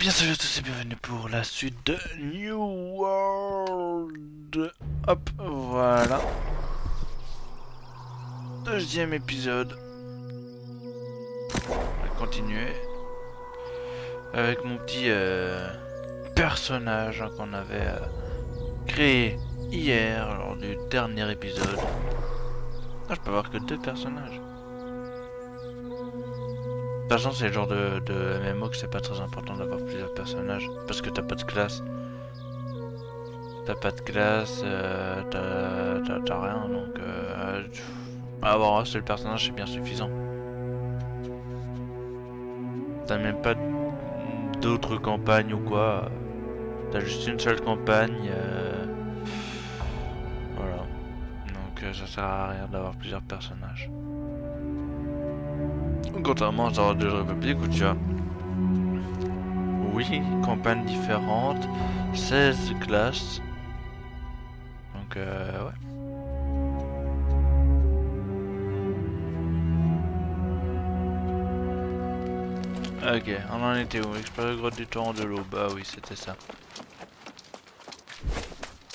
bien salut à tous et bienvenue pour la suite de New World. Hop, voilà. Deuxième épisode. On va continuer. Avec mon petit personnage qu'on avait créé hier lors du dernier épisode. Ah, je peux avoir que deux personnages. De toute façon, c'est le genre de MMO que c'est pas très important d'avoir plusieurs personnages. Parce que t'as pas de classe. T'as pas de classe, t'as rien, donc avoir un seul personnage c'est bien suffisant. T'as même pas d'autres campagnes ou quoi. T'as juste une seule campagne. Voilà. Donc ça sert à rien d'avoir plusieurs personnages. Contrairement à Star Wars Republic où tu as, oui, campagnes différentes, 16 classes. Donc ouais. Ok, on en était où? Explorer grotte du torrent de l'eau. Bah oui, c'était ça.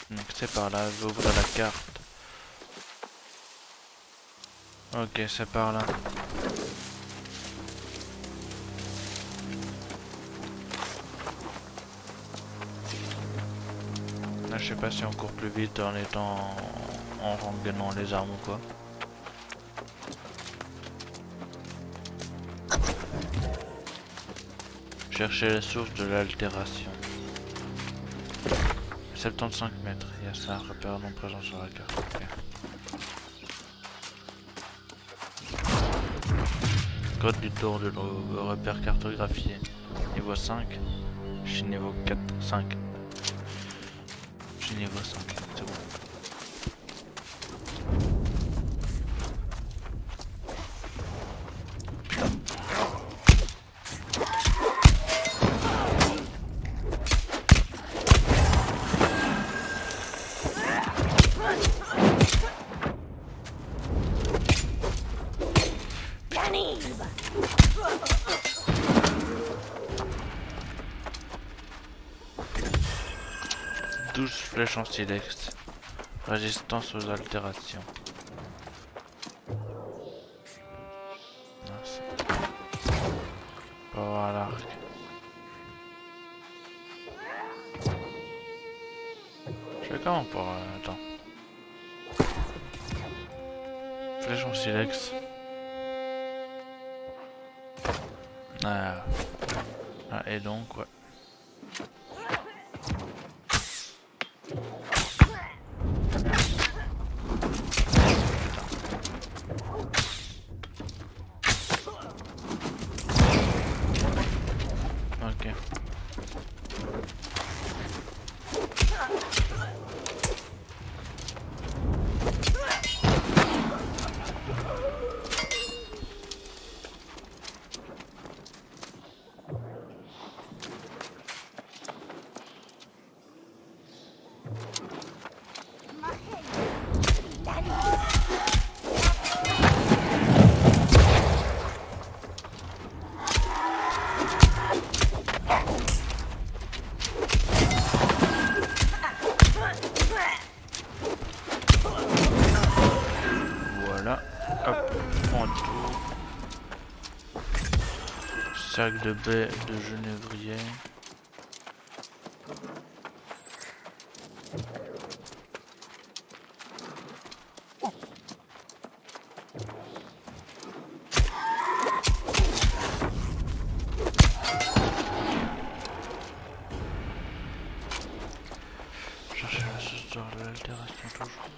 Donc c'est par là, je vais ouvrir la carte. Ok, c'est par là. Là, je sais pas si on court plus vite en étant en rengainant les armes ou quoi. Chercher la source de l'altération. 75 mètres, il y a ça, repère non présent sur la carte. Okay. Code du tour de l'eau, repère cartographié. Niveau 5. Je suis niveau 4, 5. Je suis niveau 5, c'est bon. Flèche en silex. Résistance aux altérations. Pour avoir l'arc. Je fais comment pour... attends. Flèche en silex. Ah. Ah, et donc, ouais. Ok. Voilà. Hop, on tourne. Sac de baie de genévrier. Chercher la source de l'altération toujours.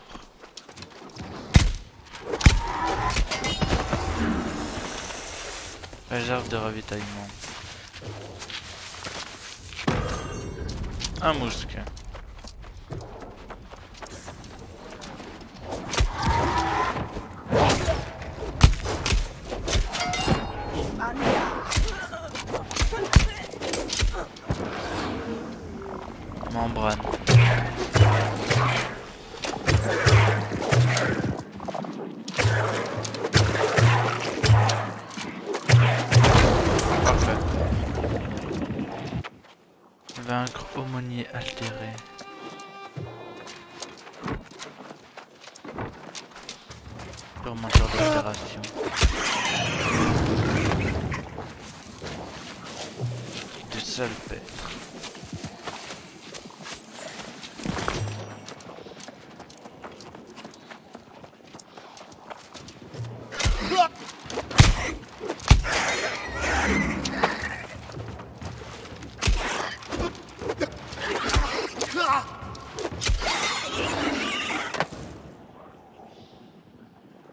Réserve de ravitaillement. Un mousque. Membrane. Parfait. Vaincre aumônier altéré. Tourmenteur d'altération. Des salpêtres.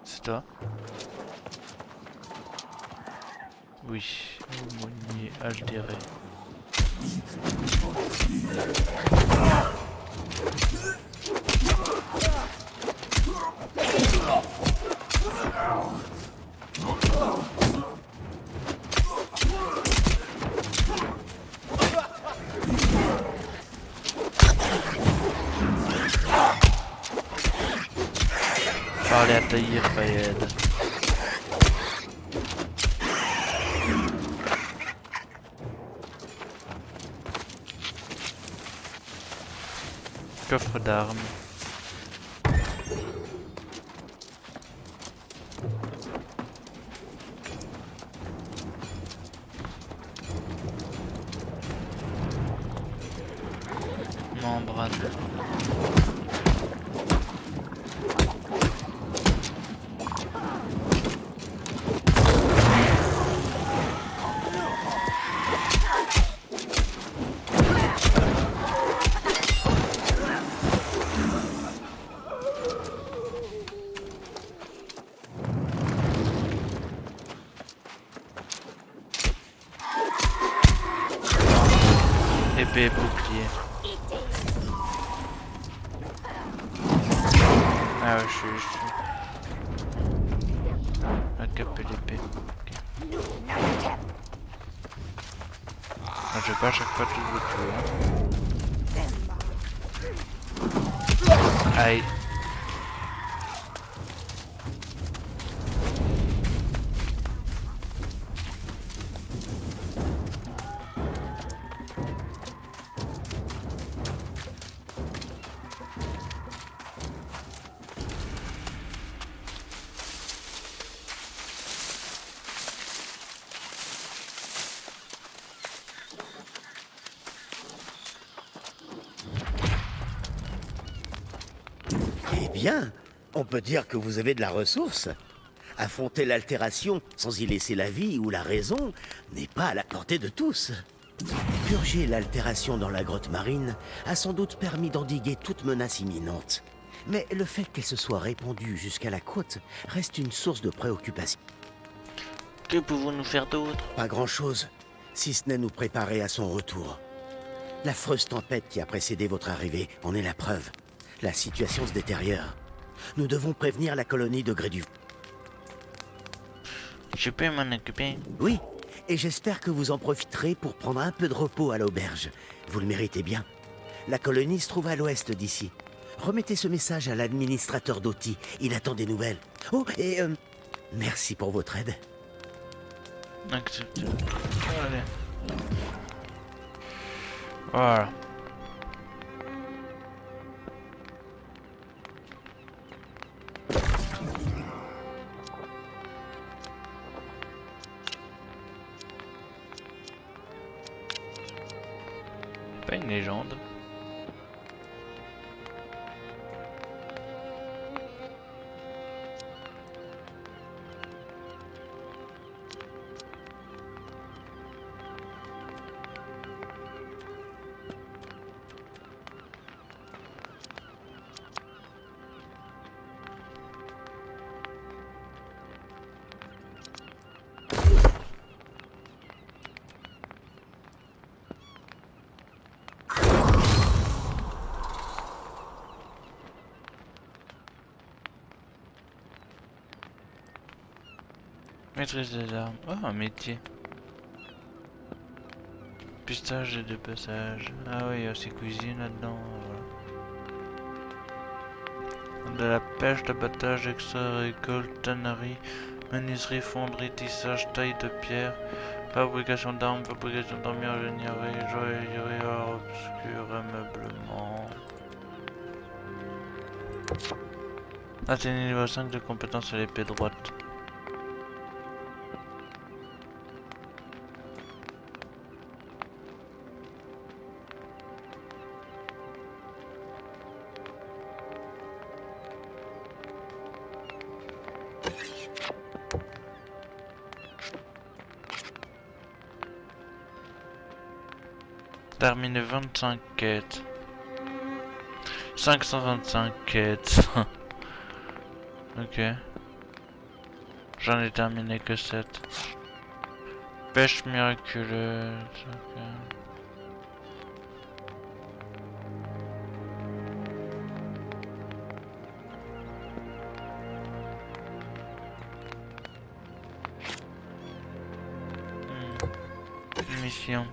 C'est toi? Oui, aumônier altéré. Parlez à taillir, Fayed. Coffre d'armes. Membrane. Épée et bouclier. Ah ouais, je suis... La cape et l'épée. Okay. Ah, je vais pas à chaque fois tout le tuer. Hein. Aïe. Eh bien, on peut dire que vous avez de la ressource. Affronter l'altération sans y laisser la vie ou la raison n'est pas à la portée de tous. Purger l'altération dans la grotte marine a sans doute permis d'endiguer toute menace imminente. Mais le fait qu'elle se soit répandue jusqu'à la côte reste une source de préoccupation. Que pouvons-nous faire d'autre? Pas grand-chose, si ce n'est nous préparer à son retour. L'affreuse tempête qui a précédé votre arrivée en est la preuve. La situation se détériore. Nous devons prévenir la colonie de Gré du... Je peux m'en occuper. Oui, et j'espère que vous en profiterez pour prendre un peu de repos à l'auberge. Vous le méritez bien. La colonie se trouve à l'ouest d'ici. Remettez ce message à l'administrateur d'Oti. Il attend des nouvelles. Oh, et merci pour votre aide. Accepte. Allez. Voilà. Pas une légende. Maîtrise des armes. Oh, un métier. Pistage et de passage. Ah oui, il y a aussi cuisine là-dedans. Voilà. De la pêche, d'abattage, extra récolte, tannerie, Menuiserie, fonderie, tissage, taille de pierre, fabrication d'armes, fabrication d'armures, ingénierie, joaillerie, art obscur, ameublement. Atteignez niveau 5 de compétence à l'épée droite. Terminé 25 quêtes. 525 quêtes. Ok. J'en ai terminé que 7. Pêche miraculeuse. Ok. Mission.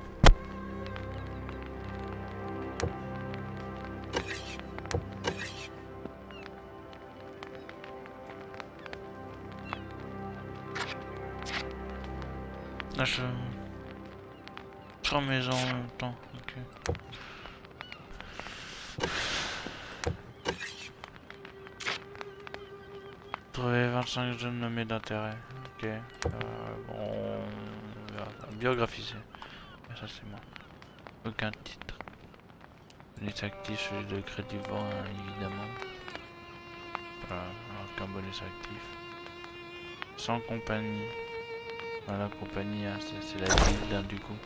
Là je... 3 maisons en même temps, ok. Trouver 25 jeunes nommés d'intérêt, ok. Bon... Biographiser. Ça c'est moi. Aucun titre. Bonus actif, celui de crédit vent, évidemment. Voilà, aucun bonus actif. Sans compagnie. Voilà, compagnie, hein, c'est la ville hein, du coup.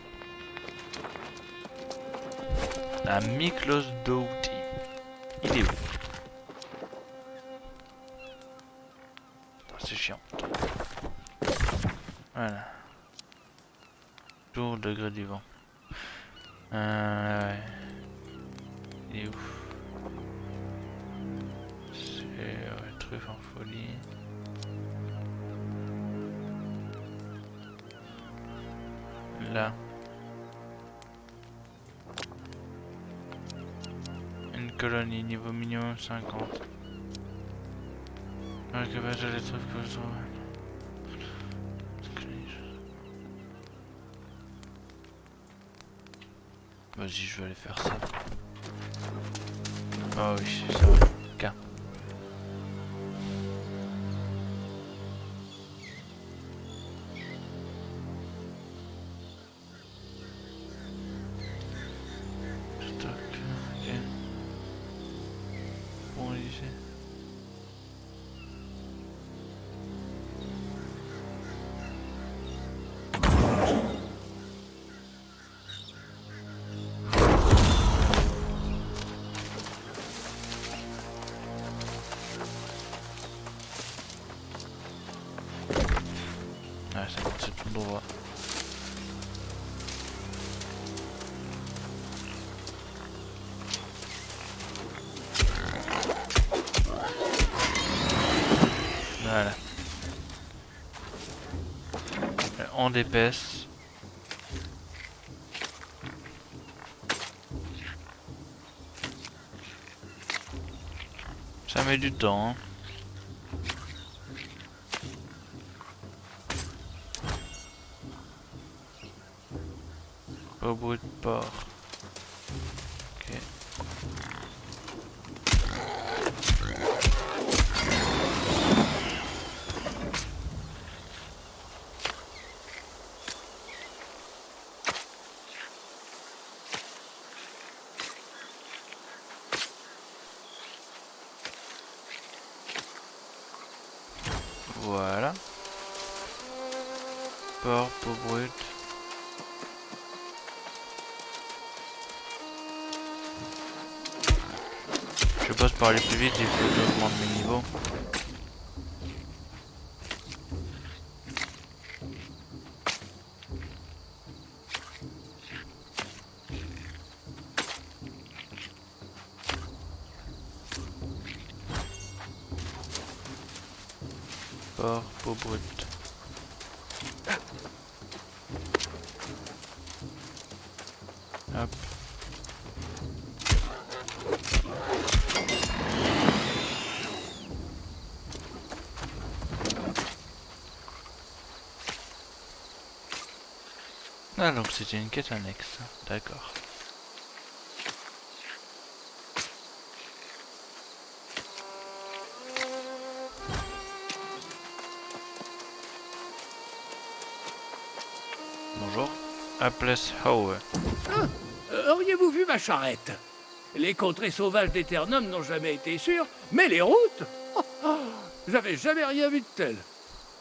La Miklos Doughty. Il est où? C'est chiant. Voilà. Tour degré du vent. Ouais. Il est où? C'est ouais, truffe en folie. Là. Une colonie, niveau minimum 50. Récupérer les trucs que je trouve. Vas-y, je vais aller faire ça. Oh oui, c'est vrai. K. Stock, ok. Bon, ici. Ah, c'est tout droit. Voilà. On d'épaisse. Ça met du temps. Hein. Au bruit de porc. Ok. Voilà. Porc, peau brute. Je passe par aller plus vite, il faut que j'augmente mes niveaux. Porc, peau brute. Hop. Ah, donc c'était une quête annexe. D'accord. Bonjour. Apples Howe. Ah, auriez-vous vu ma charrette? Les contrées sauvages d'Eternum n'ont jamais été sûres, mais les routes j'avais jamais rien vu de tel.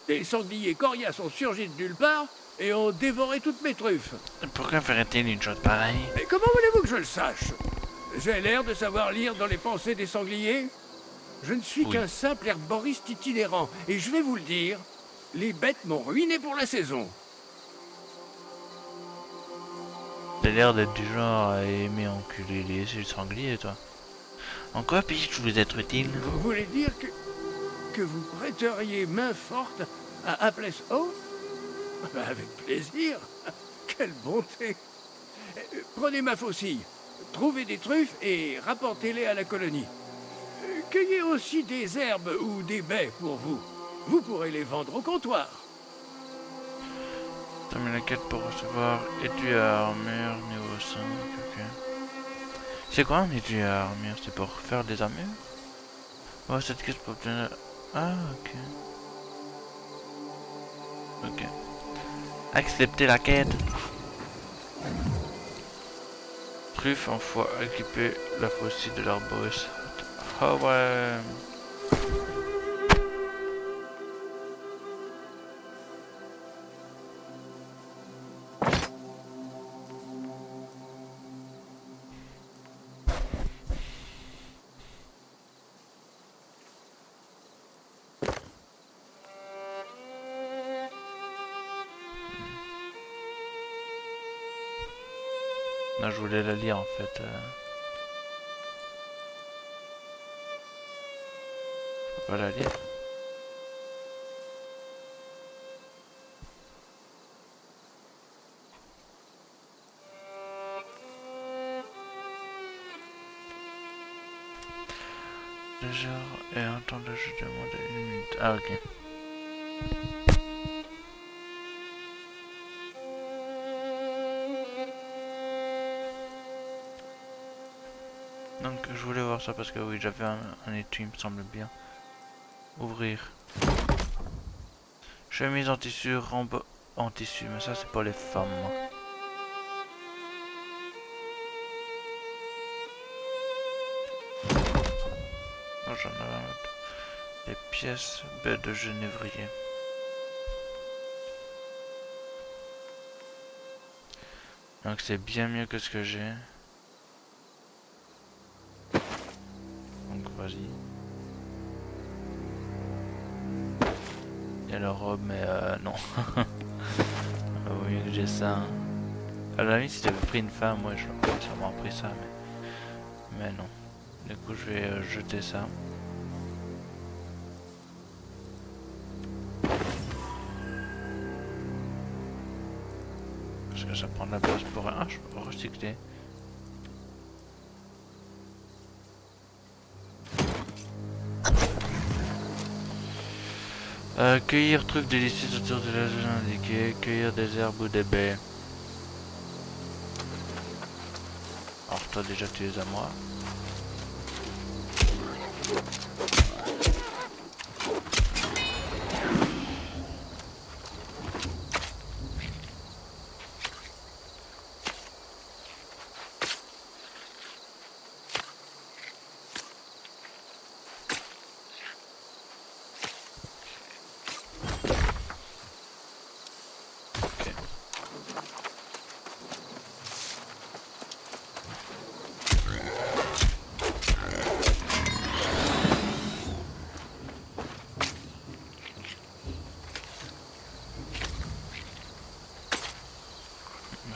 Des sangliers coriaces ont surgi de nulle part et ont dévoré toutes mes truffes. Pourquoi ferait-il une chose pareille? Et comment voulez-vous que je le sache? J'ai l'air de savoir lire dans les pensées des sangliers? Je ne suis qu'un simple herboriste itinérant, et je vais vous le dire, les bêtes m'ont ruiné pour la saison. T'as l'air d'être du genre à aimer enculer les sangliers, toi. En quoi puis-je vous être utile? Vous voulez dire que vous prêteriez main forte à Apples Howe? Avec plaisir. Quelle bonté. Prenez ma faucille, trouvez des truffes et rapportez-les à la colonie. Cueillez aussi des herbes ou des baies pour vous. Vous pourrez les vendre au comptoir. Termine la quête pour recevoir étui à armure niveau 5. Ok. C'est quoi un étui à armure? C'est pour faire des armures? Oh, cette quête pour obtenir... Ah, ok. Ok. Accepter la quête. Truffe en fois équiper la faucille de l'arboriste. Ah ouais. Non, je voulais la lire en fait. Je peux pas la lire. Le genre et un temps de jeu de moins de 1 minute. Ah ok. Donc je voulais voir ça parce que oui j'avais un étui il me semble bien. Ouvrir. Chemise en tissu, robe en tissu, mais ça c'est pour les femmes. Oh, j'en avais un autre. Les pièces baies de genévrier. Donc c'est bien mieux que ce que j'ai. Donc vas-y. Il y a la robe mais non. Vaut mieux que j'ai ça. À la limite si j'avais pris une femme, moi j'aurais sûrement pris ça mais non. Du coup je vais jeter ça. Parce que ça prend de la place pour rien. Ah, je peux recycler. Cueillir trucs délicieux autour de la zone indiquée. Cueillir des herbes ou des baies. Alors toi déjà tu es à moi.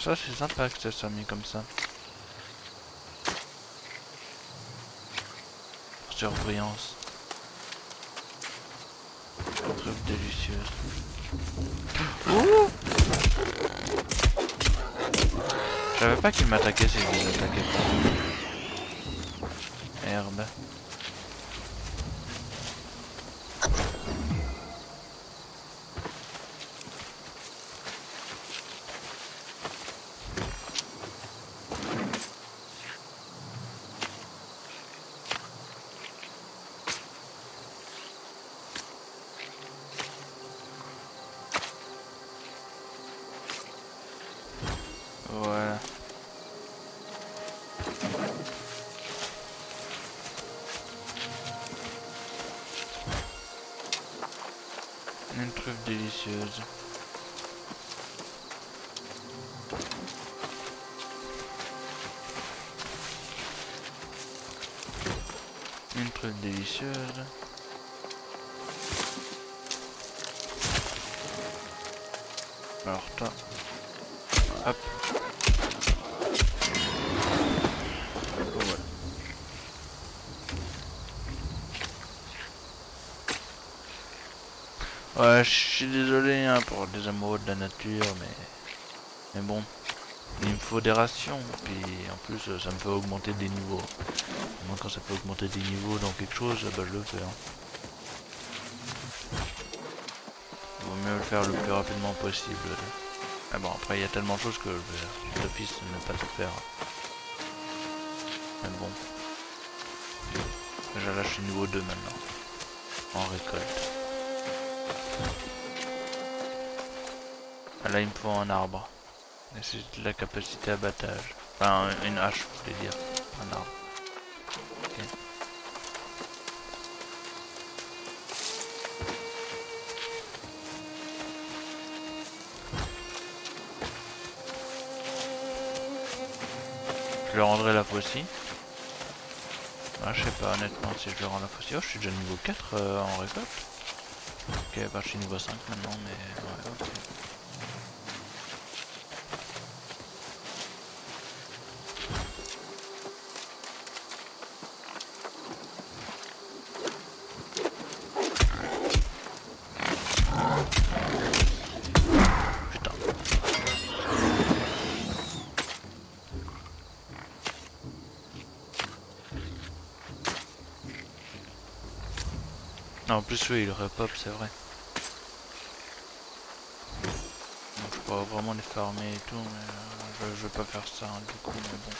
Ça c'est sympa que ça soit mis comme ça. Surbrillance. Truc délicieuse. Je savais pas qu'il m'attaquait s'il me attaquait pas. Herbe. Une truffe délicieuse. Une truffe délicieuse. Alors toi, hop. Voilà. Ouais, je suis désolé hein, pour les amoureux de la nature, mais bon, il me faut des rations, puis en plus ça me fait augmenter des niveaux. Moi quand ça peut augmenter des niveaux dans quelque chose, bah je le fais. Hein. Vaut mieux le faire le plus rapidement possible. Ah bon, après il y a tellement de choses que je vais d'office ne pas tout faire. Mais bon. Déjà là je suis niveau 2 maintenant. En récolte. Ah, là il me faut un arbre. Et c'est de la capacité abattage. Enfin une hache je voulais dire. Un arbre. Ok. Je le rendrai la fois ci. Ah, je sais pas honnêtement si je le rends la fois ci. Oh je suis déjà niveau 4 en récolte. Ok bah je suis niveau 5 maintenant mais ouais ok. Putain. Non, en plus oui il repop c'est vrai. Donc je pourrais vraiment les farmer et tout mais je vais pas faire ça hein, du coup mais bon.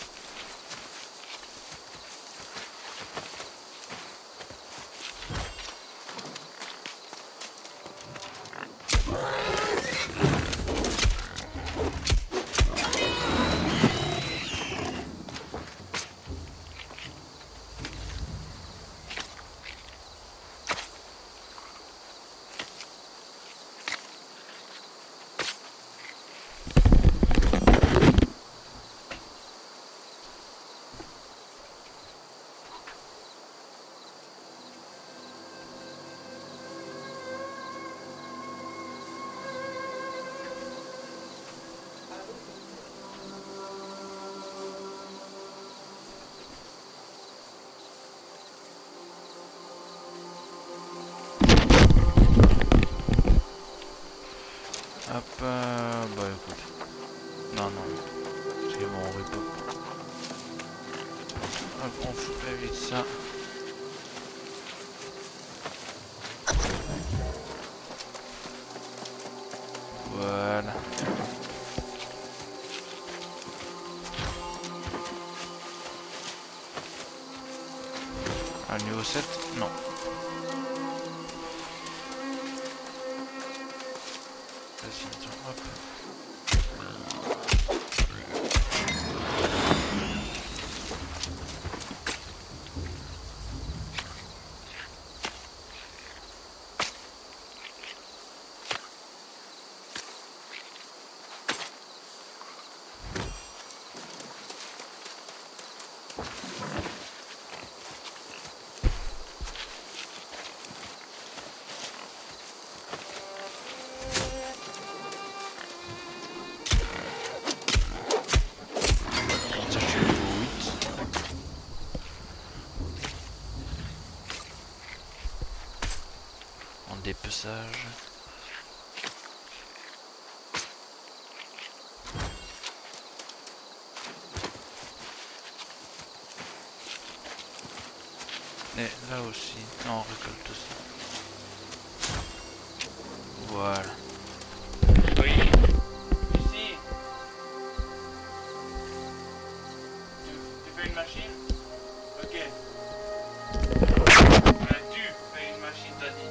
Hop, bah écoute. Non, non, c'est bon, on repop. Hop, on fait vite ça. Voilà. À niveau 7, non. Vas-y, tiens, hop. Ça, je suis niveau 8. En dépeçage. Et là aussi, non, on récolte ça. Voilà. Oui. Ici. Tu fais une machine? Ok. Tu fais une machine, t'as dit.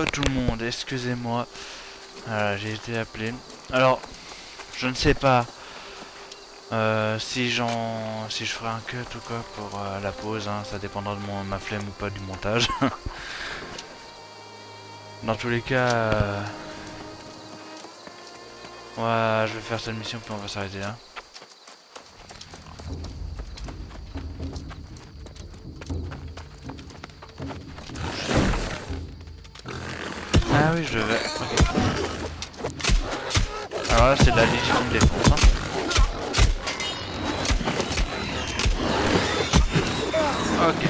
tout le monde, excusez-moi. J'ai été appelé. Alors, je ne sais pas si je ferai un cut ou quoi pour la pause, hein, ça dépendra de ma flemme ou pas du montage. Dans tous les cas, ouais, je vais faire cette mission puis on va s'arrêter là. Ah oui, je vais. Ok. Alors là, c'est de la légitime défense. Hein. Ok.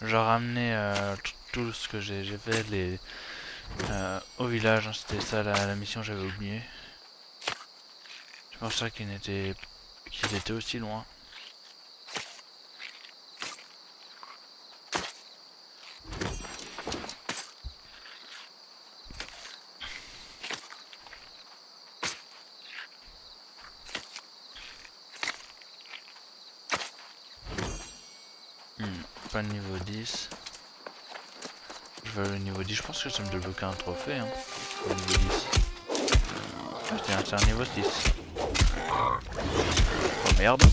Je ramenais tout ce que j'ai fait au village. Hein, c'était ça la mission, j'avais oublié. C'est pour ça qu'il était aussi loin. Pas le niveau 10. Je veux le niveau 10, je pense que ça me débloquer un trophée. Hein. Le niveau 10. Ah, c'est un niveau 6. Oh merde.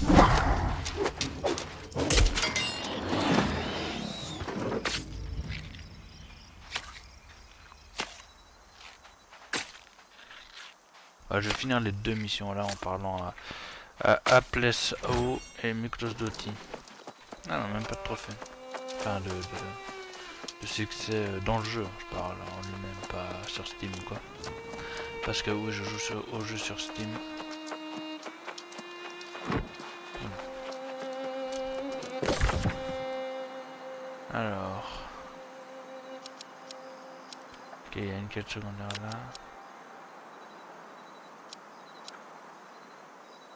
Je vais finir les deux missions là en parlant à Apples O et Miklos Doty. Ah non, même pas de trophée. Enfin de succès dans le jeu, hein, je parle en lui-même, pas sur Steam ou quoi. Parce que oui, je joue au jeu sur Steam. Alors. Ok, il y a une quête secondaire là.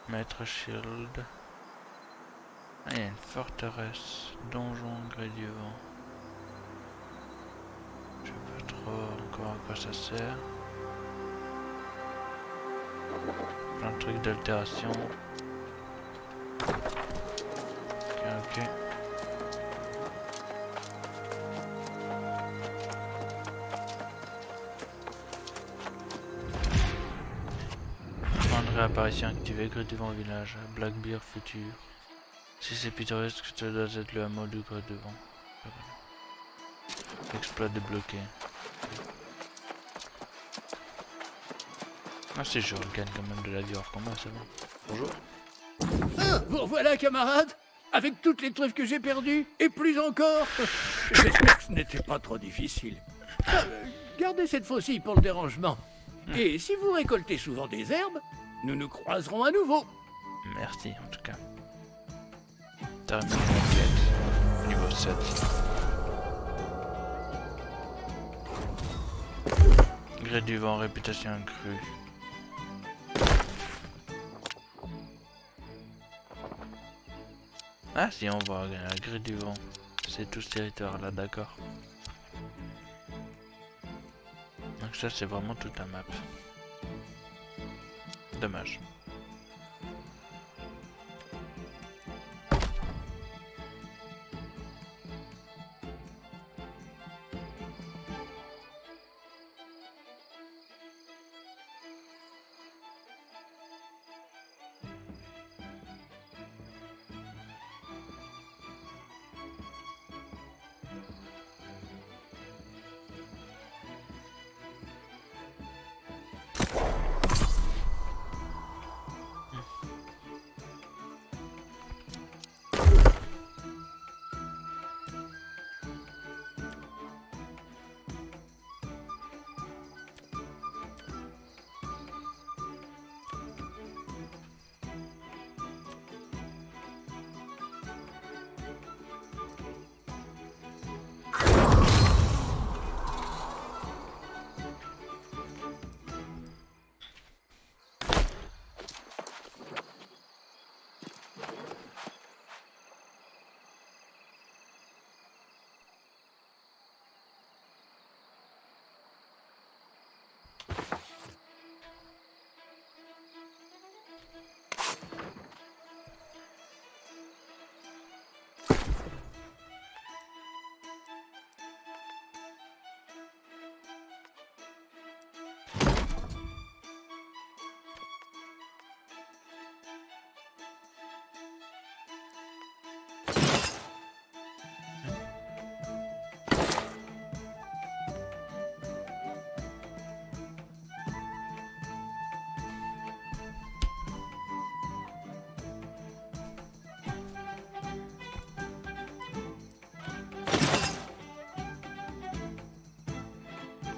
Maître Shield. Ah, il y a une forteresse, donjon, gré du vent. Je sais pas trop encore à quoi ça sert. Plein de trucs d'altération. Ok. Point de réapparition activé, gré du vent au village, Blackbeard futur. Si c'est pittoresque, ça doit être le hameau du gré du vent. Exploit débloqué. Ah si, je gagne quand même de la vie hors combat, c'est bon. Bonjour. Ah, vous revoilà, camarade. Avec toutes les truffes que j'ai perdues, et plus encore. J'espère que ce n'était pas trop difficile. Gardez cette faucille pour le dérangement. Et si vous récoltez souvent des herbes, nous nous croiserons à nouveau. Merci en tout cas. Terminé la quête. Niveau 7. Gré du vent, réputation accrue. Ah si, on voit la gré du vent. C'est tout ce territoire là, d'accord. Donc ça c'est vraiment toute la map. Dommage.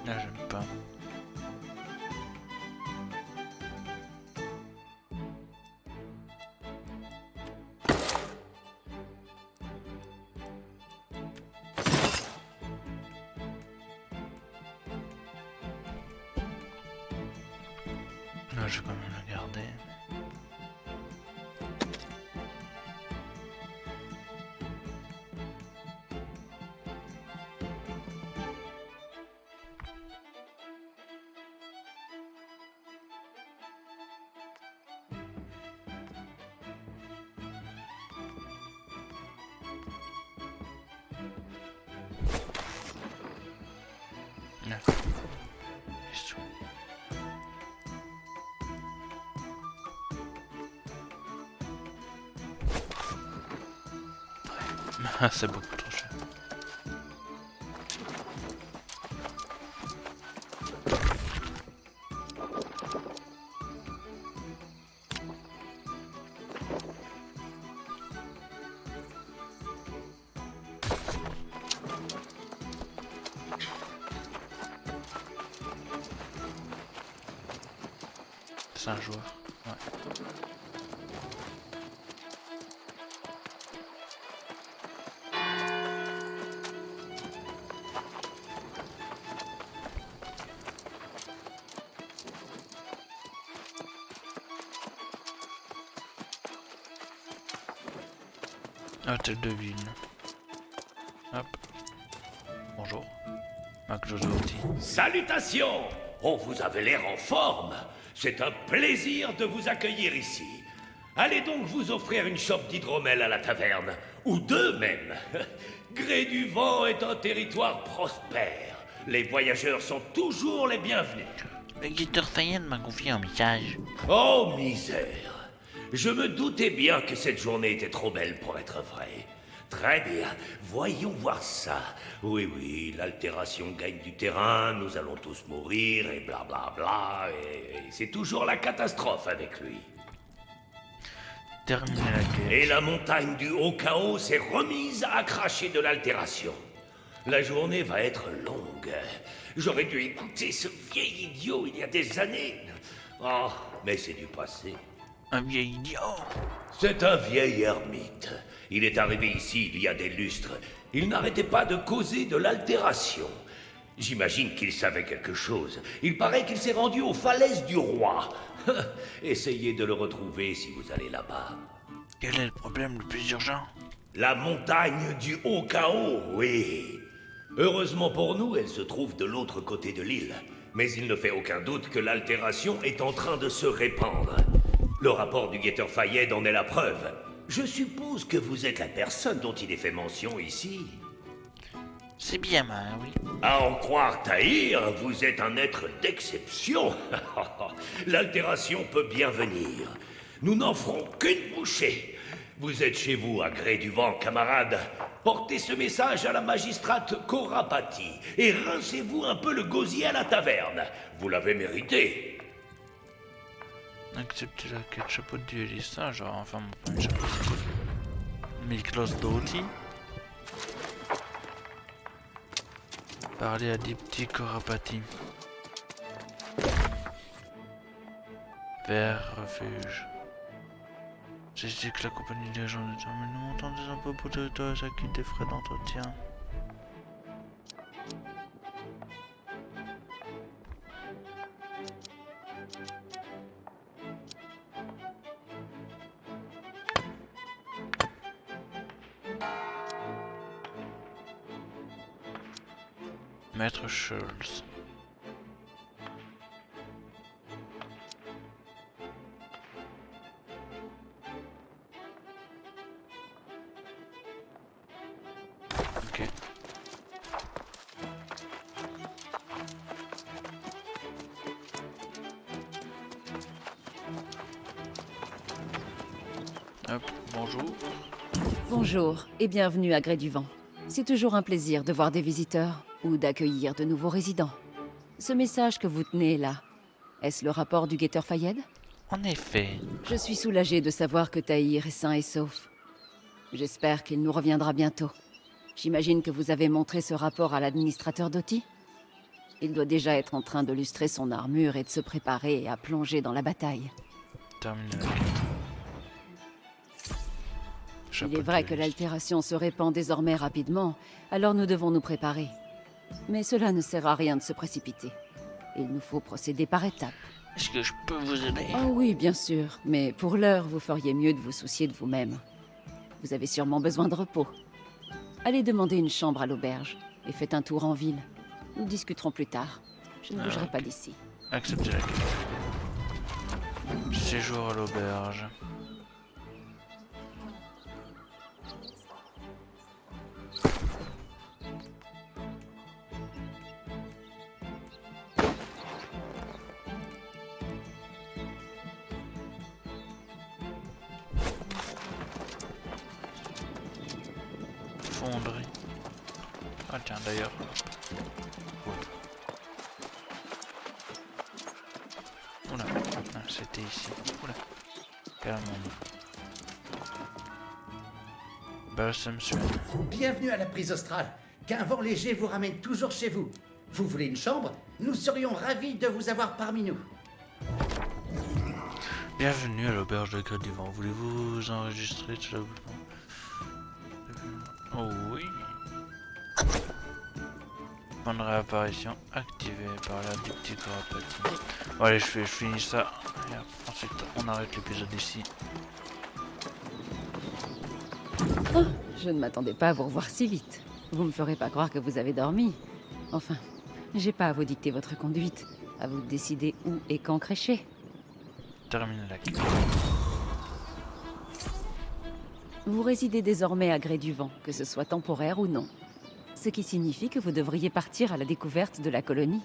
Ah, j'aime pas. Ah, je vais quand même la garder. Ah. C'est tout. Ouais. C'est beaucoup trop cher. C'est un joueur. Ouais. Hôtel de ville. Hop. Bonjour. McJodotti. Salutations! Oh, vous avez l'air en forme. C'est un plaisir de vous accueillir ici. Allez donc vous offrir une chope d'hydromel à la taverne. Ou deux même. Gré du Vent est un territoire prospère. Les voyageurs sont toujours les bienvenus. Le guetteur Fayenne m'a confié un message. Oh, misère. Je me doutais bien que cette journée était trop belle pour être vraie. Très bien, voyons voir ça. Oui, oui, l'altération gagne du terrain, nous allons tous mourir, et blablabla, et c'est toujours la catastrophe avec lui. Terminer la quête. Et la montagne du haut chaos s'est remise à cracher de l'altération. La journée va être longue. J'aurais dû écouter ce vieil idiot il y a des années. Oh, mais c'est du passé. Un vieil idiot. C'est un vieil ermite. Il est arrivé ici il y a des lustres. Il n'arrêtait pas de causer de l'altération. J'imagine qu'il savait quelque chose. Il paraît qu'il s'est rendu aux falaises du roi. Essayez de le retrouver si vous allez là-bas. Quel est le problème le plus urgent? La montagne du haut chaos, oui. Heureusement pour nous, elle se trouve de l'autre côté de l'île. Mais il ne fait aucun doute que l'altération est en train de se répandre. Le rapport du guetteur Fayed en est la preuve. Je suppose que vous êtes la personne dont il est fait mention ici. C'est bien, oui. À en croire Tahir, vous êtes un être d'exception. L'altération peut bien venir. Nous n'en ferons qu'une bouchée. Vous êtes chez vous à Gré du Vent, camarade. Portez ce message à la magistrate Korapati et rincez-vous un peu le gosier à la taverne. Vous l'avez mérité. Accepter la quête chapeau de dueliste, genre enfin mon premier chapeau. Miklos Doughty. Parler à Dipti Korapati. Vers refuge. J'ai dit que la compagnie des gens détermine le montant des impôts pour territoire et acquis des frais d'entretien. Maître Schultz. Ok. Hop, bonjour. Bonjour et bienvenue à Gré du Vent. C'est toujours un plaisir de voir des visiteurs ou d'accueillir de nouveaux résidents. Ce message que vous tenez là, est-ce le rapport du guetteur Fayed? En effet. Je suis soulagée de savoir que Tahir est sain et sauf. J'espère qu'il nous reviendra bientôt. J'imagine que vous avez montré ce rapport à l'administrateur Doughty? Il doit déjà être en train de lustrer son armure et de se préparer à plonger dans la bataille. Terminé la quête. Il est vrai que l'altération se répand désormais rapidement, alors nous devons nous préparer. Mais cela ne sert à rien de se précipiter. Il nous faut procéder par étapes. Est-ce que je peux vous aider? Oh oui, bien sûr, mais pour l'heure, vous feriez mieux de vous soucier de vous-même. Vous avez sûrement besoin de repos. Allez demander une chambre à l'auberge et faites un tour en ville. Nous discuterons plus tard. Je ne bougerai pas d'ici. Acceptez la quête. Séjour à l'auberge. Fonderie. Ah tiens d'ailleurs. Oula, ah, c'était ici. Oula. Calmons-nous. Balsam Swan. Bienvenue à la prise australe. Qu'un vent léger vous ramène toujours chez vous. Vous voulez une chambre? Nous serions ravis de vous avoir parmi nous. Bienvenue à l'auberge de Grès du Vent. Voulez-vous vous enregistrer tout simplement? Oh oui. Point de réapparition activé par l'air du petit corapati. Bon, allez, je finis ça. Et ensuite, on arrête l'épisode ici. Oh, je ne m'attendais pas à vous revoir si vite. Vous me ferez pas croire que vous avez dormi. Enfin, j'ai pas à vous dicter votre conduite. À vous de décider où et quand crécher. Termine la quête. Vous résidez désormais à Grès du Vent, que ce soit temporaire ou non. Ce qui signifie que vous devriez partir à la découverte de la colonie.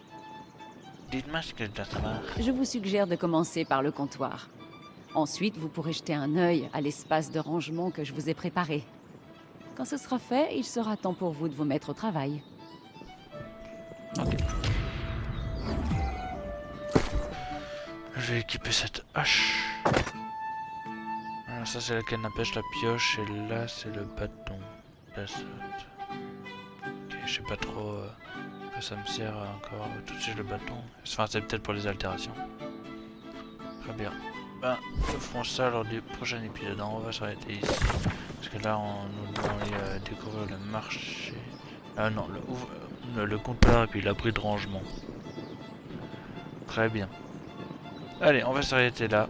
Dites-moi ce que je dois savoir. Je vous suggère de commencer par le comptoir. Ensuite, vous pourrez jeter un œil à l'espace de rangement que je vous ai préparé. Quand ce sera fait, il sera temps pour vous de vous mettre au travail. Je vais équiper cette hache. Alors ça c'est la canne à pêche, la pioche, et là c'est le bâton. La saute. Ok, je sais pas trop que ça me sert encore. Tout de suite le bâton. Enfin c'est peut-être pour les altérations. Très bien. Ben, nous ferons ça lors du prochain épisode. On va s'arrêter ici. Parce que là nous devons aller découvrir le marché. Ah non, le comptoir et puis l'abri de rangement. Très bien. Allez, on va s'arrêter là.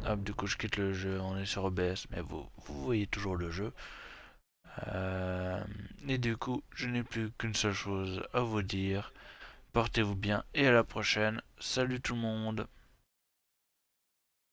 Hop, du coup, je quitte le jeu. On est sur OBS, mais vous voyez toujours le jeu. Et du coup, je n'ai plus qu'une seule chose à vous dire. Portez-vous bien et à la prochaine. Salut tout le monde.